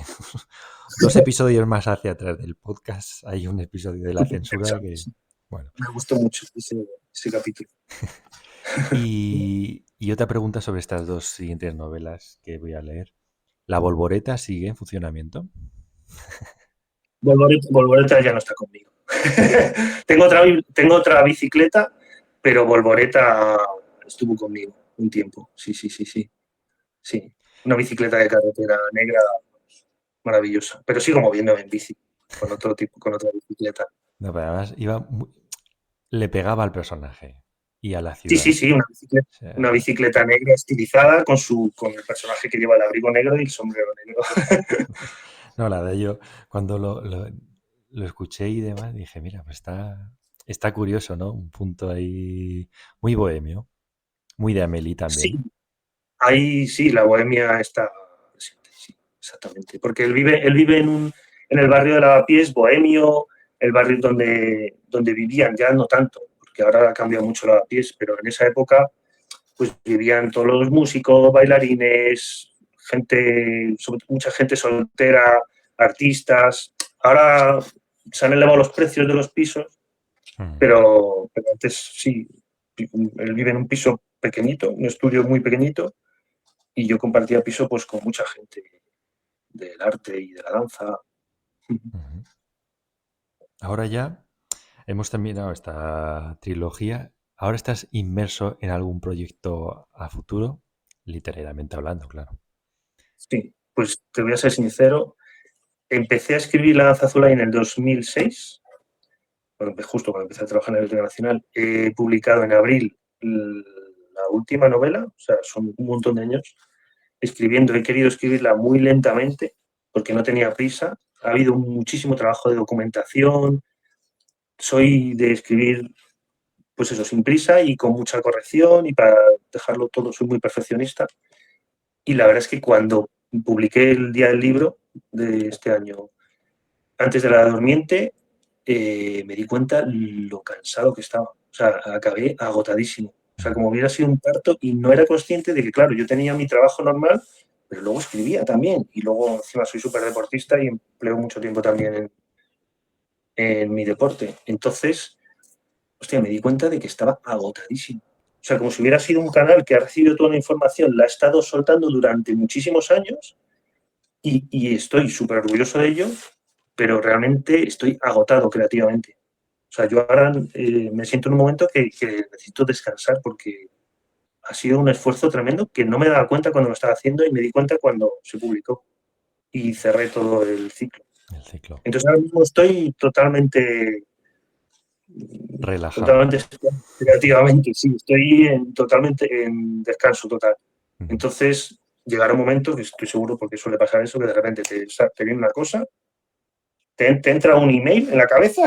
[SPEAKER 1] 2 episodios más hacia atrás del podcast hay un episodio de la censura que, bueno.
[SPEAKER 2] Me gustó mucho ese capítulo.
[SPEAKER 1] Y otra pregunta sobre estas 2 siguientes novelas que voy a leer. ¿La Volvoreta sigue en funcionamiento?
[SPEAKER 2] Volvoreta ya no está conmigo. tengo otra bicicleta, pero Volvoreta estuvo conmigo un tiempo. Sí. Sí. Una bicicleta de carretera negra maravillosa. Pero sigo moviéndome en bici con otra bicicleta.
[SPEAKER 1] No, pero además le pegaba al personaje y a la ciudad.
[SPEAKER 2] Sí,
[SPEAKER 1] O
[SPEAKER 2] una
[SPEAKER 1] sea,
[SPEAKER 2] bicicleta negra estilizada con el personaje que lleva el abrigo negro y el sombrero negro.
[SPEAKER 1] no, la de yo, cuando lo escuché y demás, dije, mira, pues está curioso, ¿no? Un punto ahí muy bohemio, muy de Amélie
[SPEAKER 2] Sí,
[SPEAKER 1] también.
[SPEAKER 2] ahí sí, la bohemia está presente, sí, exactamente. Porque él vive en el barrio de Lavapiés, bohemio, el barrio donde vivían, ya no tanto, porque ahora ha cambiado mucho Lavapiés, pero en esa época pues vivían todos los músicos, bailarines, mucha gente soltera, artistas. Ahora se han elevado los precios de los pisos, pero antes sí, él vive en un piso pequeñito, un estudio muy pequeñito, y yo compartía piso pues con mucha gente del arte y de la danza.
[SPEAKER 1] Ujú. Ahora ya hemos terminado esta trilogía. Ahora estás inmerso en algún proyecto a futuro, literariamente hablando, claro.
[SPEAKER 2] Sí, pues te voy a ser sincero, empecé a escribir La danza azul en el 2006, justo cuando empecé a trabajar en el Biblioteca Nacional. He publicado en abril la última novela, o sea, son un montón de años escribiendo. He querido escribirla muy lentamente porque no tenía prisa. Ha habido muchísimo trabajo de documentación. Soy de escribir, pues eso, sin prisa y con mucha corrección, y para dejarlo todo soy muy perfeccionista. Y la verdad es que cuando publiqué el día del libro de este año, antes de la durmiente, me di cuenta lo cansado que estaba. O sea, acabé agotadísimo. O sea, como hubiera sido un parto, y no era consciente de que, claro, yo tenía mi trabajo normal, pero luego escribía también. Y luego encima soy súper deportista y empleo mucho tiempo también en mi deporte. Entonces, hostia, me di cuenta de que estaba agotadísimo. O sea, como si hubiera sido un canal que ha recibido toda la información, la ha estado soltando durante muchísimos años, y estoy súper orgulloso de ello, pero realmente estoy agotado creativamente. O sea, yo ahora me siento en un momento que necesito descansar porque ha sido un esfuerzo tremendo que no me daba cuenta cuando lo estaba haciendo, y me di cuenta cuando se publicó y cerré todo el ciclo.
[SPEAKER 1] El ciclo.
[SPEAKER 2] Entonces ahora mismo estoy totalmente
[SPEAKER 1] Relajado.
[SPEAKER 2] creativamente, sí, totalmente en descanso total. Entonces llegará un momento, que estoy seguro, porque suele pasar eso, que de repente te viene una cosa, te entra un email en la cabeza,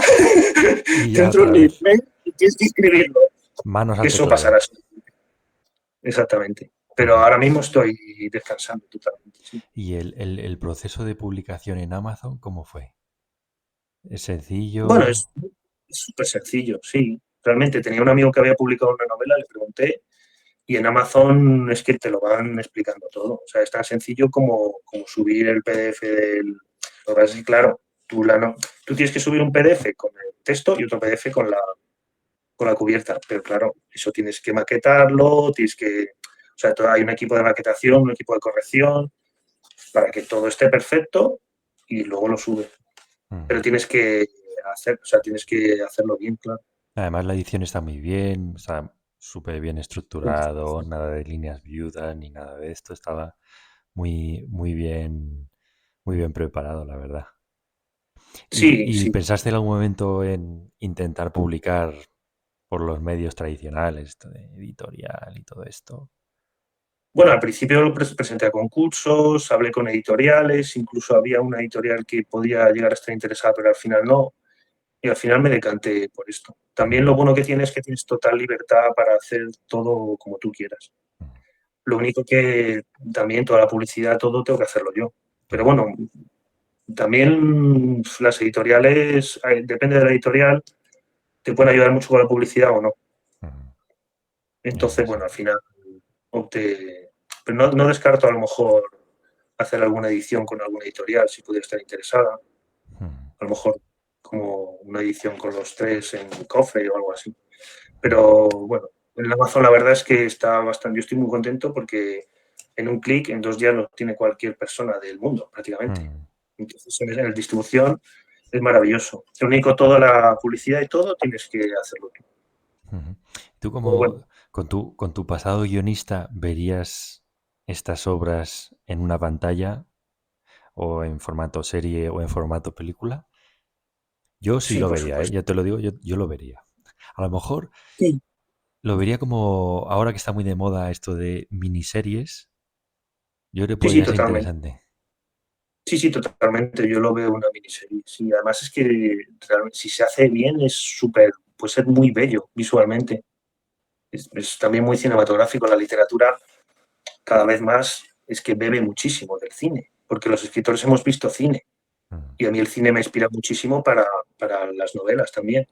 [SPEAKER 1] Y
[SPEAKER 2] te
[SPEAKER 1] ya
[SPEAKER 2] entra
[SPEAKER 1] otra
[SPEAKER 2] un
[SPEAKER 1] vez.
[SPEAKER 2] email y tienes que escribirlo.
[SPEAKER 1] Manos al
[SPEAKER 2] Eso
[SPEAKER 1] teclado.
[SPEAKER 2] pasará, exactamente. Pero ahora mismo estoy descansando totalmente. Sí.
[SPEAKER 1] ¿Y el proceso de publicación en Amazon cómo fue? ¿Es
[SPEAKER 2] Bueno,
[SPEAKER 1] sencillo?
[SPEAKER 2] es súper sencillo, sí. Realmente tenía un amigo que había publicado una novela, le pregunté, y en Amazon es que te lo van explicando todo. O sea, es tan sencillo como subir el PDF del... Lo que pasa es que, claro, tú tienes que subir un PDF con el texto y otro PDF con la cubierta, pero claro, eso tienes que maquetarlo, o sea, hay un equipo de maquetación, un equipo de corrección, para que todo esté perfecto y luego lo subes. Pero tienes que hacerlo bien, claro.
[SPEAKER 1] Además, la edición está muy bien, está súper bien estructurado, nada de líneas viudas ni nada de esto. Estaba muy bien preparado, la verdad.
[SPEAKER 2] Sí,
[SPEAKER 1] Y
[SPEAKER 2] sí.
[SPEAKER 1] pensaste en algún momento en intentar publicar por los medios tradicionales, esto de editorial y todo esto?
[SPEAKER 2] Bueno, al principio lo presenté a concursos, hablé con editoriales, incluso había una editorial que podía llegar a estar interesada, pero al final no. Y al final me decanté por esto. También lo
[SPEAKER 1] Mm,
[SPEAKER 2] bueno que tiene es que tienes total libertad para hacer todo como tú quieras.
[SPEAKER 1] mm,
[SPEAKER 2] Lo único que también toda la publicidad, todo tengo que hacerlo yo. Pero
[SPEAKER 1] claro.
[SPEAKER 2] bueno, también las editoriales, depende de la editorial, te pueden ayudar mucho con la publicidad o no.
[SPEAKER 1] Mm,
[SPEAKER 2] Entonces,
[SPEAKER 1] sí.
[SPEAKER 2] bueno, al final opté, pero no descarto a lo mejor hacer alguna edición con alguna editorial si pudiera estar interesada.
[SPEAKER 1] Mm,
[SPEAKER 2] A lo mejor como una edición con los tres en cofre o algo así. Pero bueno, en Amazon la verdad es que está bastante, yo estoy muy contento porque en un clic, en 2 días lo tiene cualquier persona del mundo prácticamente.
[SPEAKER 1] mm,
[SPEAKER 2] Entonces en la distribución es maravilloso. Lo único, toda la publicidad y todo tienes que hacerlo tú.
[SPEAKER 1] mm. ¿Tú
[SPEAKER 2] Pero bueno,
[SPEAKER 1] como con tu pasado guionista verías estas obras en una pantalla o en formato serie o en formato película? Yo sí
[SPEAKER 2] sí,
[SPEAKER 1] lo
[SPEAKER 2] por
[SPEAKER 1] vería, ¿eh?
[SPEAKER 2] supuesto.
[SPEAKER 1] Ya te lo digo, yo lo vería. A lo mejor
[SPEAKER 2] Sí,
[SPEAKER 1] lo vería como ahora que está muy de moda esto de miniseries, yo creo que
[SPEAKER 2] sí, sí,
[SPEAKER 1] podría ser
[SPEAKER 2] totalmente.
[SPEAKER 1] interesante.
[SPEAKER 2] Sí, sí, totalmente. Yo lo veo una miniserie. Sí, además es que realmente, si se hace bien es súper, puede ser muy bello visualmente. Es también muy cinematográfico. La literatura cada vez más es que bebe muchísimo del cine, porque los escritores hemos visto cine
[SPEAKER 1] Mm,
[SPEAKER 2] y a mí el cine me inspira muchísimo para las novelas también.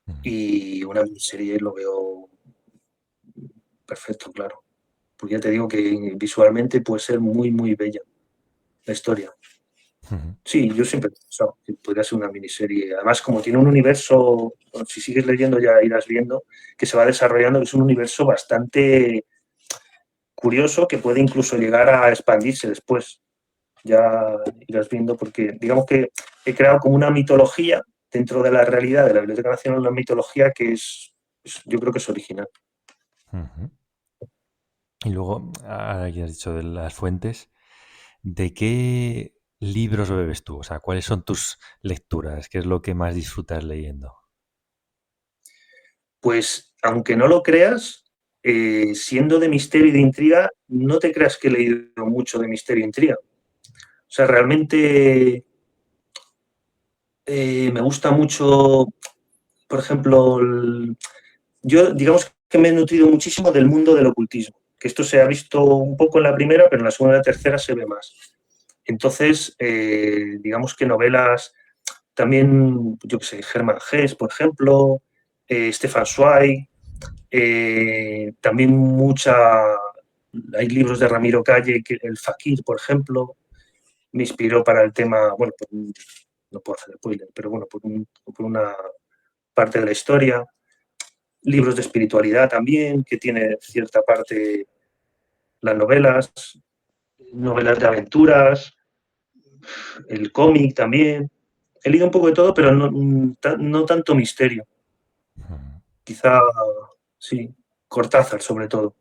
[SPEAKER 1] mm.
[SPEAKER 2] Y una miniserie lo veo perfecto, claro. Porque ya te digo que visualmente puede ser muy, muy bella la historia.
[SPEAKER 1] Ujú.
[SPEAKER 2] Sí, yo siempre he pensado que podría ser una miniserie. Además, como tiene un universo, bueno, si sigues leyendo ya irás viendo, que se va desarrollando, que es un universo bastante curioso que puede incluso llegar a expandirse después. Ya irás viendo porque digamos que he creado como una mitología dentro de la realidad de la Biblioteca Nacional, una mitología que yo creo que es original.
[SPEAKER 1] Ujú. Y luego, ahora que has dicho de las fuentes, ¿de qué libros bebes tú? O sea, ¿cuáles son tus lecturas? ¿Qué es lo que más disfrutas leyendo?
[SPEAKER 2] Pues, aunque no lo creas, siendo de misterio y de intriga, no te creas que he leído mucho de misterio e intriga. O sea, realmente me gusta mucho, por ejemplo, yo digamos que me he nutrido muchísimo del mundo del ocultismo, que esto se ha visto un poco en la primera, pero en la segunda y la tercera se ve más. Entonces, digamos que novelas, también, yo qué sé, Hermann Hesse, por ejemplo, Stefan Zweig, también hay libros de Ramiro Calle, El Fakir, por ejemplo, me inspiró para el tema, bueno, no puedo hacer spoiler, pero bueno, por una parte de la historia. Libros de espiritualidad también, que tiene cierta parte las novelas de aventuras, el cómic también. He leído un poco de todo, pero no tanto misterio.
[SPEAKER 1] Ujú,
[SPEAKER 2] Quizá, sí, Cortázar sobre todo.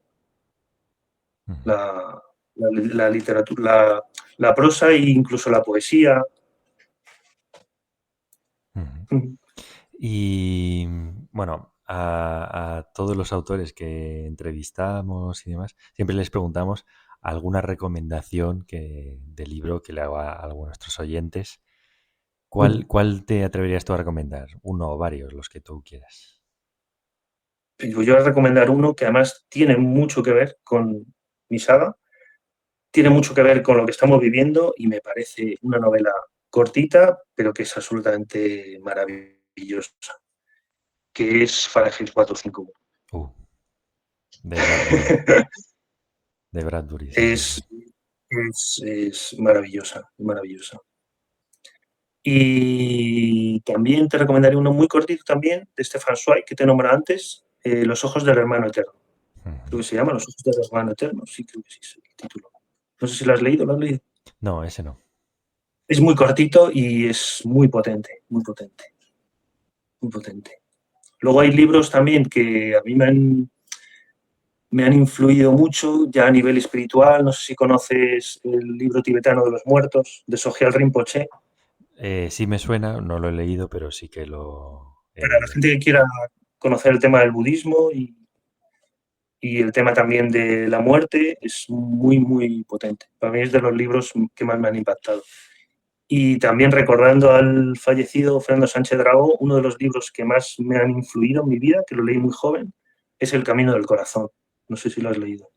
[SPEAKER 1] ujú,
[SPEAKER 2] La literatura, la prosa e incluso la poesía.
[SPEAKER 1] ujú. Y bueno, a todos los autores que entrevistamos y demás, siempre les preguntamos alguna recomendación de libro que le haga a algunos de nuestros oyentes. ¿Cuál te atreverías tú a recomendar? Uno o varios, los que tú quieras.
[SPEAKER 2] Yo voy a recomendar uno que además tiene mucho que ver con mi saga, tiene mucho que ver con lo que estamos viviendo y me parece una novela cortita, pero que es absolutamente maravillosa, que es Fahrenheit 451.
[SPEAKER 1] Uh, de Bradbury. De Bradbury, sí, sí, sí.
[SPEAKER 2] Es maravillosa, maravillosa. Y también te recomendaría uno muy cortito también, de Stefan Zweig, que te nombré antes, Los ojos del hermano eterno. Creo que se llama Los ojos del hermano eterno. Sí, creo que sí es el título. No sé si lo has leído, ¿lo has leído?
[SPEAKER 1] No, ese no.
[SPEAKER 2] Es muy cortito y es muy potente, muy potente, muy potente. Luego hay libros también que a mí me han influido mucho ya a nivel espiritual. No sé si conoces el libro tibetano de los muertos, de Sogyal Rinpoche.
[SPEAKER 1] Sí me suena, no lo he leído, pero sí que lo he
[SPEAKER 2] Para la
[SPEAKER 1] oído.
[SPEAKER 2] gente que quiera conocer el tema del budismo y el tema también de la muerte, es muy, muy potente. Para mí es de los libros que más me han impactado. Y también recordando al fallecido Fernando Sánchez Dragó, uno de los libros que más me han influido en mi vida, que lo leí muy joven, es El Camino del Corazón. No sé si lo has leído.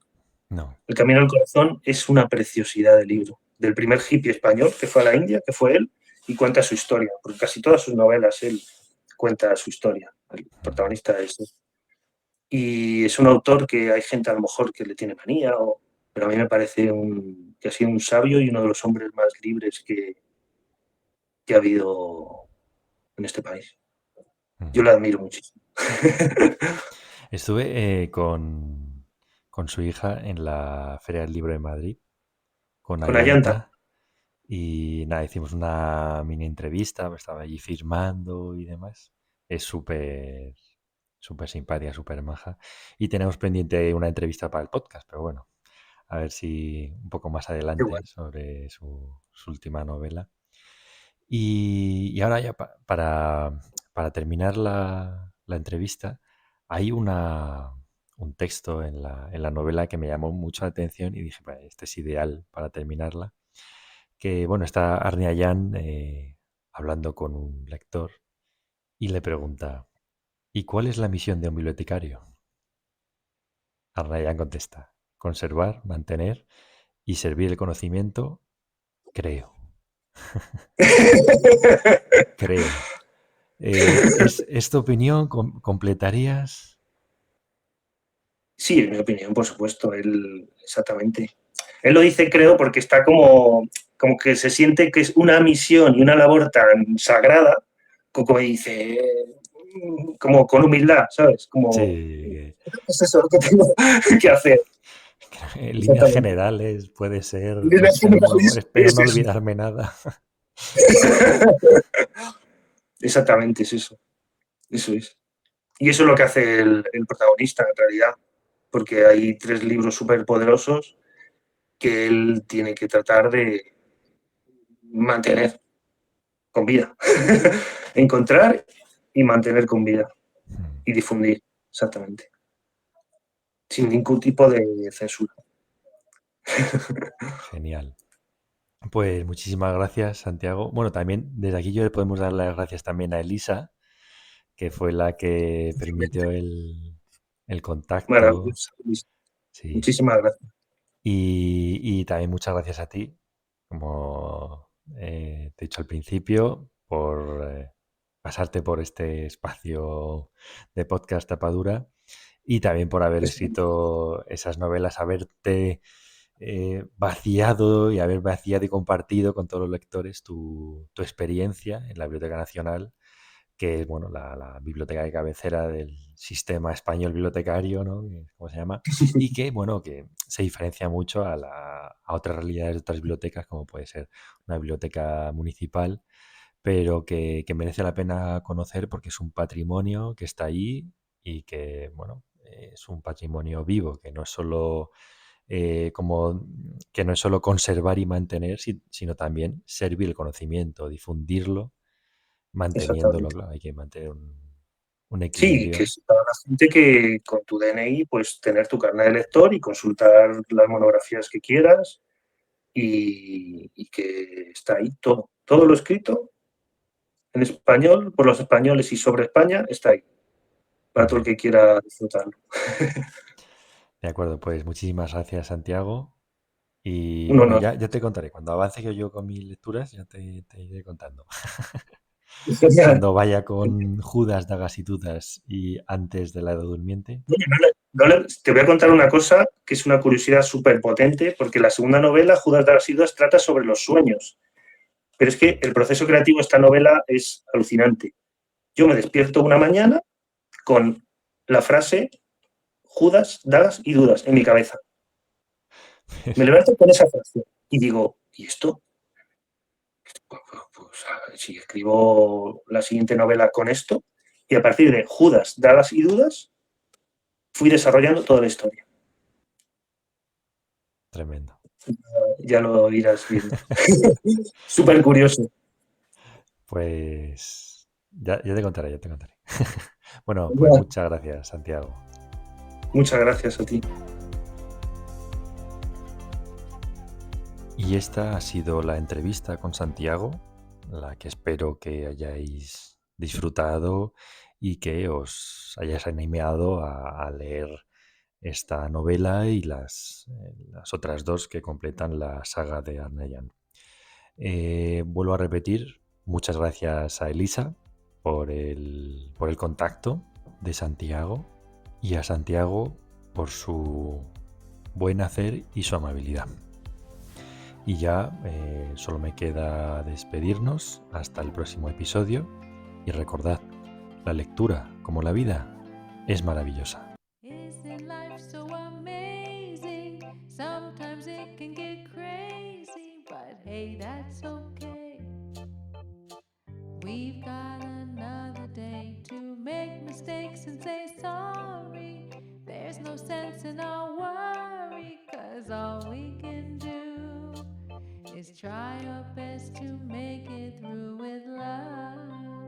[SPEAKER 1] No.
[SPEAKER 2] El Camino del Corazón es una preciosidad de libro. Del primer hippie español que fue a la India, que fue él, y cuenta su historia. Porque casi todas sus novelas él cuenta su historia. El protagonista es él. Y es un autor que hay gente a lo mejor que le tiene manía, pero a mí me parece que ha sido un sabio y uno de los hombres más libres que ha habido en este país. Yo le admiro muchísimo.
[SPEAKER 1] Estuve con su hija en la Feria del Libro de Madrid, con
[SPEAKER 2] Con Ayanta.
[SPEAKER 1] Ayanta, y nada, hicimos una mini entrevista, estaba allí firmando y demás. Es súper simpática, súper maja. Y tenemos pendiente una entrevista para el podcast, pero bueno, a ver si un poco más
[SPEAKER 2] Qué
[SPEAKER 1] adelante
[SPEAKER 2] guay.
[SPEAKER 1] sobre su última novela. Y ahora ya para terminar la entrevista, hay un texto en la novela que me llamó mucho la atención y dije, "Pues, este es ideal para terminarla", que bueno, está Arne Allán hablando con un lector y le pregunta, ¿y cuál es la misión de un bibliotecario? Arne Allán contesta, conservar, mantener y servir el conocimiento, creo, creo. ¿Es tu opinión? ¿Completarías?
[SPEAKER 2] Sí, en mi opinión, por supuesto, él exactamente. Él lo dice, creo, porque está como que se siente que es una misión y una labor tan sagrada, como dice, como con humildad, ¿sabes?
[SPEAKER 1] Sí,
[SPEAKER 2] Como, es eso lo que tengo que hacer.
[SPEAKER 1] en líneas
[SPEAKER 2] Exactamente.
[SPEAKER 1] generales puede ser,
[SPEAKER 2] Y de las generales
[SPEAKER 1] espero
[SPEAKER 2] es
[SPEAKER 1] no
[SPEAKER 2] eso.
[SPEAKER 1] olvidarme nada.
[SPEAKER 2] Exactamente, es eso. Eso es. Y eso es lo que hace el protagonista, en realidad, porque hay 3 libros súper poderosos que él tiene que tratar de mantener con vida. Encontrar y mantener con vida y difundir, exactamente, sin ningún tipo de censura.
[SPEAKER 1] Genial. Pues muchísimas gracias, Santiago. Bueno, también desde aquí yo le podemos dar las gracias también a Elisa, que fue la que permitió el contacto.
[SPEAKER 2] Maravilloso.
[SPEAKER 1] Sí.
[SPEAKER 2] Muchísimas gracias.
[SPEAKER 1] Y también muchas gracias a ti, como te he dicho al principio, por pasarte por este espacio de podcast Tapadura y también por haber escrito esas novelas, haberte vaciado y haber vaciado y compartido con todos los lectores tu experiencia en la Biblioteca Nacional, que es bueno, la biblioteca de cabecera del sistema español bibliotecario, ¿no? ¿Cómo se llama? Y que, bueno, que se diferencia mucho a otras realidades de otras bibliotecas, como puede ser una biblioteca municipal, pero que merece la pena conocer porque es un patrimonio que está ahí y que, bueno, es un patrimonio vivo, que no es solo que no es solo conservar y mantener, sino también servir el conocimiento, difundirlo, manteniéndolo,
[SPEAKER 2] Exactamente.
[SPEAKER 1] claro, hay que mantener un
[SPEAKER 2] Sí, que
[SPEAKER 1] equilibrio.
[SPEAKER 2] es para la gente que con tu DNI, pues tener tu carnet de lector y consultar las monografías que quieras y que está ahí todo. Todo lo escrito en español, por los españoles y sobre España, está ahí, para
[SPEAKER 1] Muy
[SPEAKER 2] todo el
[SPEAKER 1] bien.
[SPEAKER 2] que quiera disfrutarlo.
[SPEAKER 1] De acuerdo, pues muchísimas gracias, Santiago. Y
[SPEAKER 2] Un
[SPEAKER 1] bueno,
[SPEAKER 2] honor.
[SPEAKER 1] ya te contaré. Cuando avance yo con mis lecturas, ya te iré contando.
[SPEAKER 2] Genial.
[SPEAKER 1] Cuando vaya con Judas, Dagas y Dudas y antes de la edad durmiente.
[SPEAKER 2] Oye, te voy a contar una cosa que es una curiosidad súper potente, porque la segunda novela, Judas de las Idas, trata sobre los sueños. Pero es que el proceso creativo de esta novela es alucinante. Yo me despierto una mañana con la frase Judas, dagas y dudas en mi cabeza. Me levanto con esa frase y digo, ¿y esto? Pues, si escribo la siguiente novela con esto, y a partir de Judas, dagas y dudas, fui desarrollando toda la historia.
[SPEAKER 1] Tremendo.
[SPEAKER 2] Ya lo irás viendo. Súper curioso.
[SPEAKER 1] Pues ya te contaré, ya te contaré. Bueno, pues muchas gracias, Santiago.
[SPEAKER 2] Muchas gracias a ti.
[SPEAKER 1] Y esta ha sido la entrevista con Santiago, la que espero que hayáis disfrutado y que os hayáis animado a leer esta novela y las otras dos que completan la saga de Arneyan. Vuelvo a repetir, muchas gracias a Elisa por el contacto de Santiago y a Santiago por su buen hacer y su amabilidad. Y ya solo me queda despedirnos hasta el próximo episodio y recordad, la lectura, como la vida, es maravillosa.
[SPEAKER 3] Isn't life so amazing? Sometimes it can get crazy, but hey, that's okay. We've got another day to make mistakes and say sorry. There's no sense in our worry, 'cause all we can do is try our best to make it through with love.